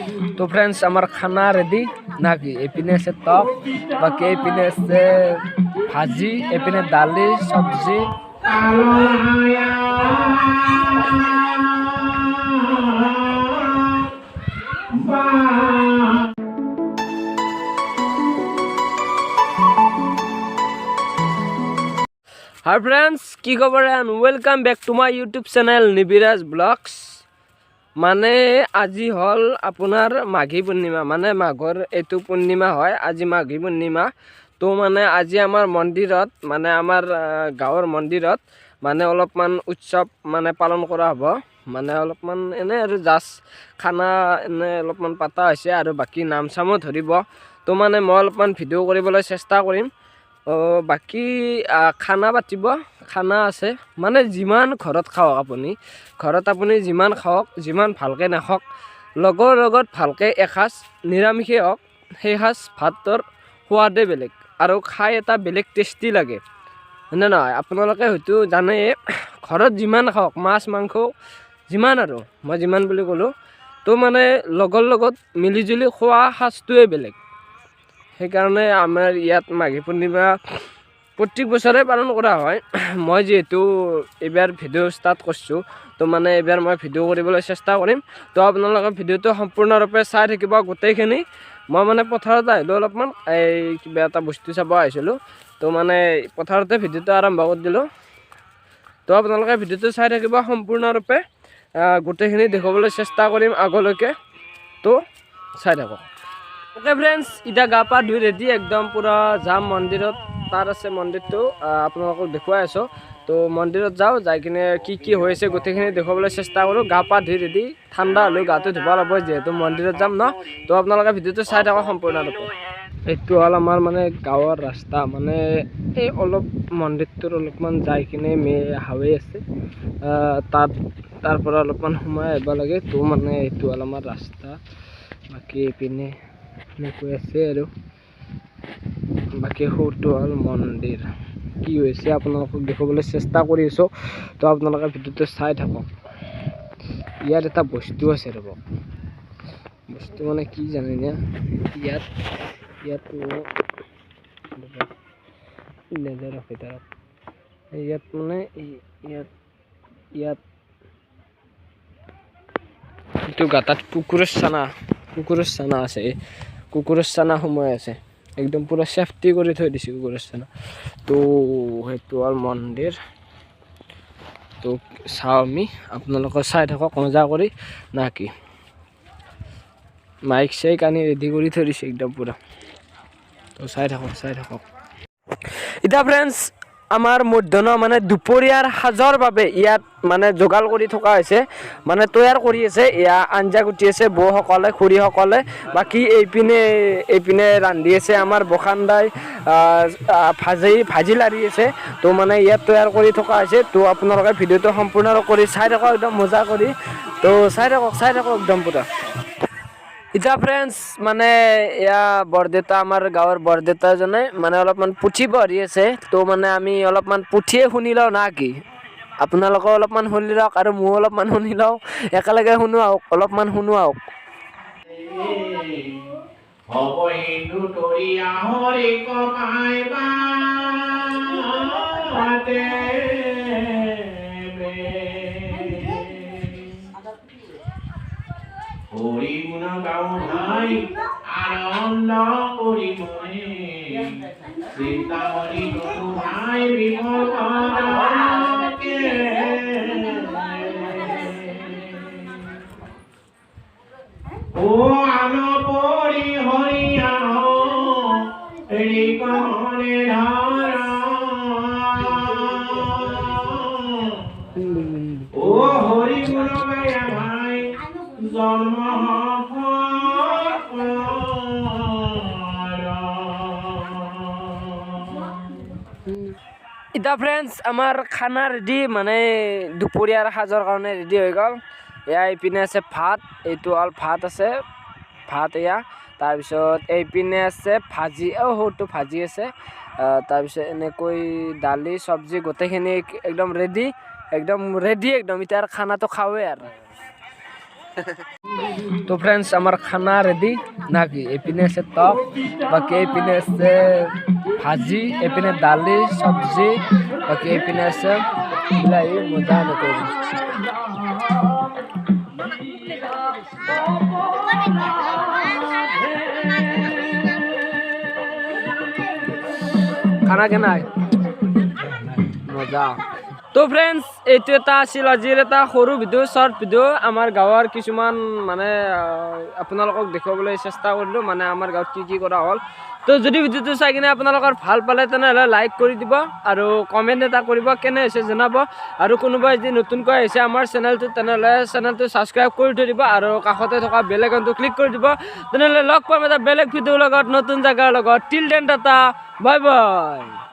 तो फ्रेंड्स हमार खाना रेडी ना कि एपिने से टॉप बाकी एपिने से भाजी एपिने दाली सब्जी हाय फ्रेंड्स की खबर and welcome back to my YouTube channel Nibiraj blogs माने আজি हल आपनार माघी पूर्णिमा माने माघर एतु पूर्णिमा है আজি माघी पूर्णिमा तो माने আজি आमार मंदिरत माने आमार गाँवर मंदिरत माने अलपमान उत्सव माने पालन करा हबो माने अलपमान एने आरो जास्ट खाना एने अलपमान पाता होइसे आरो बाकी नाम सामो धरिब तो माने मैं अलपमान भिडिओ करिबोलै चेष्टा करिम बाकी खाना पातिब खाना आछे माने जिमान घरत खाওক आपुनी जिमान खाওক जिमान भालके नाखाওক लगर लगत भालके एसाज निरामिषे हक সেই সাজ ভাতৰ সোৱাদে বেলেগ আৰু খাই এটা বেলেগ টেষ্টি লাগে হয়নে নহয় আপোনালোকে হয়তো জানে ঘৰত যিমান খাওক মাছ মাংস যিমান আৰু মই যিমান বুলি ক'লো তো মানে লগৰ লগত মিলিজুলি খোৱা সাজটোৱে বেলেগ সেইকাৰণে আমাৰ ইয়াত মাঘী পূৰ্ণিমা प्रत्येक बছৰে पालन करा হয় मैं जेहेतु एबार भिडिओ स्टार्ट करছো तो माने एबार मैं भिडिओ কৰিবলৈ চেষ্টা কৰিম तो আপোনালোকে भिडिओটো সম্পূৰ্ণৰূপে চাই থাকিব গোটেইখিনি মই মানে পথাৰত আহিলো অলপমান এই কিবা এটা বস্তু চাব আহিছিলো তো মানে পথাৰতে भिडिओটো আৰম্ভ কৰি দিলো তো আপোনালোকে भिडिओটো চাই থাকিব সম্পূৰ্ণৰূপে গোটেইখিনি দেখাবলৈ চেষ্টা কৰিম আগলৈকে তো চাই থাকক ओके फ्रेंड्स इटा गा पा धुई रेडी एकदम पूरा जाम मंदिर तार आसे मंदिर तो आपलोगोक देखुवाई आसो तो मंदिर जाओ जाई किने की होइसे गोटेखिनि देखाबोलै चेष्टा करो गा पा धुई रेडी ठंडा हलो गातो धुबा लबो जेहेतु मंदिर जाम न तो आपनालोके भिडिओটো चाइ थाका सम्पूर्णरূপে एटु हल आमार माने गाँवर रास्ता माने ए अलप मंदिरটোৰ অলপমান যাই কিনে মে হাৱে আছে तार पर अलपमान समय आइबा लागे तो माने एटु हल आमार रास्ता बाकी एपिने কৈ আছে আৰু বাকি হটো হল মন্দিৰ কি হৈছে আপোনালোকক দেখাবলৈ চেষ্টা কৰি আছো তো আপোনালোকে ভিডিওটো চাই থাকক ইয়াত এটা বস্তু আছে ৰব বস্তু মানে কি জানেন না ইয়াত ইয়াত নেজাৰ ভিতৰত ইয়াত মানে ইয়াত ইয়াত তো গাতাত কুকুৰৰ চানা আছে কুকুৰৰ চানা সময় আছে একদম পুৰা সেফটি কৰে থৈ দিছি কুকুৰৰ চানা তো হেতু হল মন্দিৰ তো চাও আমি আপোনালোকে চাই থাকক মজা কৰি না কি মাইক চাইক আনি ৰেডি কৰি থৈ দিছি একদম পুৰা তো চাই থাকক ইটা ফ্ৰেন্ডস आमार मध्याह्न माने दुपरियार साजर बारे इयात माने जोगाल करि থকা হৈছে माने तैयार करि আছে इया आंजा गुटि আছে बौ सकले खुरी सकले बाकी एपिने रांधि আছে आमार बखानदाय भाजी लारि আছে तो माने इया तैयार करि থকা হৈছে तो आपनालोके भिडिओটো सम्पूर्ण কৰি চাই থাকক एकदम मजा কৰি तो চাই থাকক एकदम पुरा इटा फ्रेंड्स माने या बरदेता आमार गाँवर बरदेता जने माने अलपमान पुथि पढि আছে तो माने आमी अलपमान पुथिए शुनि लও ना कि आपनालोक अलपमान शुनि लওক आरो मु अलपमान शुनि लও एकेलगे शुनु आওক अलपमान शुनु आওক हिंदू तोरिया हरि को पाइबा हरि गुण गाओ भाई आनंद करि मने सीतामणि गुरु भाई विमल के ओ आनो परि हरिया रि कने धारा ओ हरि गुण गाया भाई जन्म इटा फ्रेंड्स आमार खाना रेडी माने दुपरियार साजर कारणे रेडी हो गल या इपिने আছে ভাত এইটো হল ভাত আছে ভাত এয়া तार पिছত এইপিনে আছে भाजी हटो भाजी আছে तार पिছত এনেকৈ दाली सब्जी गोटेखिनि एकदम रेडी एकदम इतार खाना तो खावे यार তো ফ্রেন্ডস আমার খানা রেডি নাকি এপিনে আছে টক বাকি এপিনে আছে ভাজি এপিনে দালি সবজি বাকি এপিনে আছে বিলাহী মজা নকৰি খানা কেনা মজা তো ফ্ৰেন্ডস এইটো এটা আছিল আজিৰ এটা সৰু ভিডিঅ' শ্বৰ্ট ভিডিঅ' আমাৰ গাঁৱৰ কিছুমান মানে আপোনালোকক দেখুৱাবলৈ চেষ্টা কৰিলোঁ মানে আমাৰ গাঁৱত কি কৰা হ'ল তো যদি ভিডিঅ'টো চাই কিনে আপোনালোকৰ ভাল পালে তেনেহ'লে লাইক কৰি দিব আৰু কমেণ্ট এটা কৰিব কেনে হৈছে জনাব আৰু কোনোবাই যদি নতুনকৈ আহিছে আমাৰ চেনেলটো তেনেহ'লে চেনেলটো ছাবস্ক্ৰাইব কৰি থৈ দিব আৰু কাষতে থকা বেল আইকনটো ক্লিক কৰি দিব তেনেহ'লে লগ পাম এটা বেলেগ ভিডিঅ'ৰ লগত নতুন জেগাৰ লগত till then tata bye bye